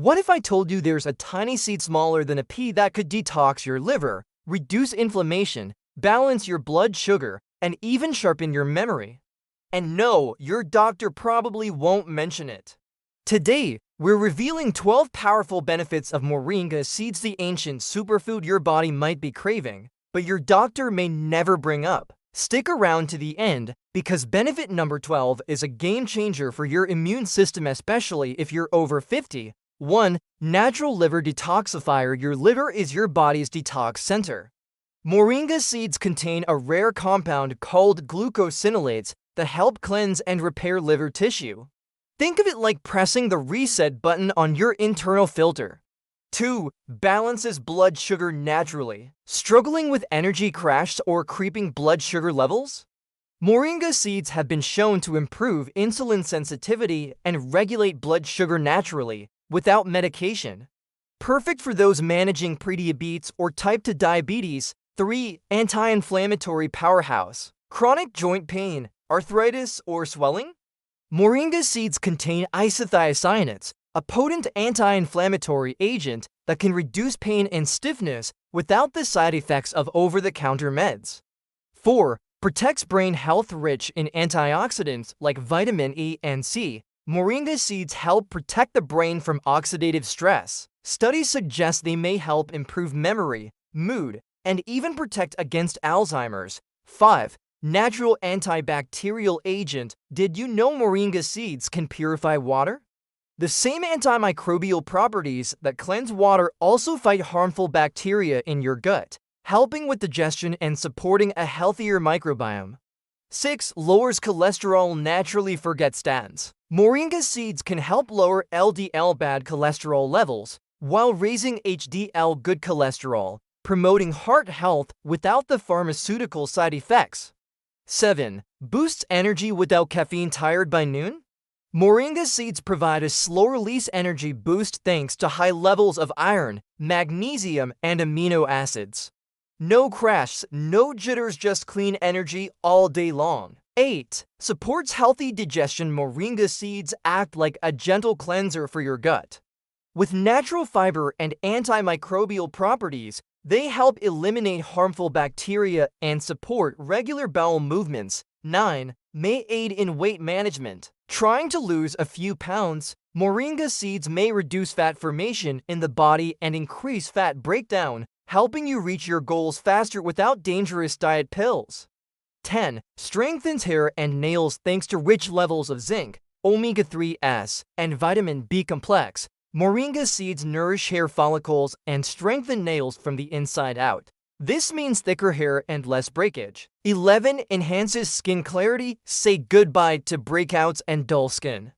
What if I told you there's a tiny seed smaller than a pea that could detox your liver, reduce inflammation, balance your blood sugar, and even sharpen your memory? And no, your doctor probably won't mention it. Today, we're revealing 12 powerful benefits of Moringa seeds, the ancient superfood your body might be craving, but your doctor may never bring up. Stick around to the end, because benefit number 12 is a game changer for your immune system, especially if you're over 50. 1. Natural liver detoxifier. Your liver is your body's detox center. Moringa seeds contain a rare compound called glucosinolates that help cleanse and repair liver tissue. Think of it like pressing the reset button on your internal filter. 2. Balances blood sugar naturally. Struggling with energy crash or creeping blood sugar levels? Moringa seeds have been shown to improve insulin sensitivity and regulate blood sugar naturally, without medication. Perfect for those managing prediabetes or type 2 diabetes. 3. Anti-inflammatory powerhouse. Chronic joint pain, arthritis, or swelling? Moringa seeds contain isothiocyanates, a potent anti-inflammatory agent that can reduce pain and stiffness without the side effects of over-the-counter meds. 4. Protects brain health. Rich in antioxidants like vitamin E and C, Moringa seeds help protect the brain from oxidative stress. Studies suggest they may help improve memory, mood, and even protect against Alzheimer's. 5. Natural antibacterial agent. Did you know Moringa seeds can purify water? The same antimicrobial properties that cleanse water also fight harmful bacteria in your gut, helping with digestion and supporting a healthier microbiome. 6. Lowers cholesterol naturally. Forget statins. Moringa seeds can help lower LDL bad cholesterol levels while raising HDL good cholesterol, promoting heart health without the pharmaceutical side effects. 7. Boosts energy without caffeine. Tired by noon? Moringa seeds provide a slow-release energy boost thanks to high levels of iron, magnesium, and amino acids. No crash, no jitters, just clean energy all day long. 8. Supports healthy digestion. Moringa seeds act like a gentle cleanser for your gut. With natural fiber and antimicrobial properties, they help eliminate harmful bacteria and support regular bowel movements. 9. May aid in weight management. Trying to lose a few pounds? Moringa seeds may reduce fat formation in the body and increase fat breakdown, helping you reach your goals faster without dangerous diet pills. 10. Strengthens hair and nails thanks to rich levels of zinc, omega-3s, and vitamin B complex. Moringa seeds nourish hair follicles and strengthen nails from the inside out. This means thicker hair and less breakage. 11. Enhances skin clarity. Say goodbye to breakouts and dull skin.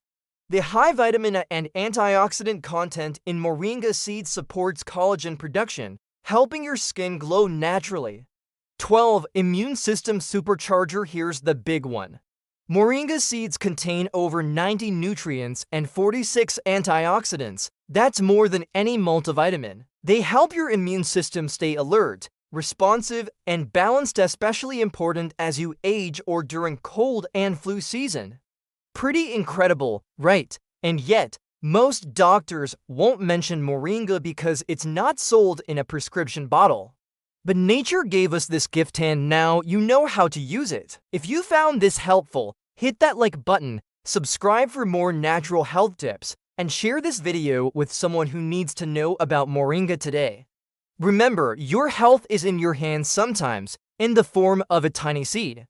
The high vitamin and antioxidant content in Moringa seeds supports collagen production, helping your skin glow naturally. 12. Immune system supercharger. Here's the big one. Moringa seeds contain over 90 nutrients and 46 antioxidants. That's more than any multivitamin. They help your immune system stay alert, responsive, and balanced, especially important as you age or during cold and flu season. Pretty incredible, right? And yet, most doctors won't mention Moringa because it's not sold in a prescription bottle. But nature gave us this gift and now you know how to use it. If you found this helpful, hit that like button, subscribe for more natural health tips, and share this video with someone who needs to know about Moringa today. Remember, your health is in your hands sometimes, in the form of a tiny seed.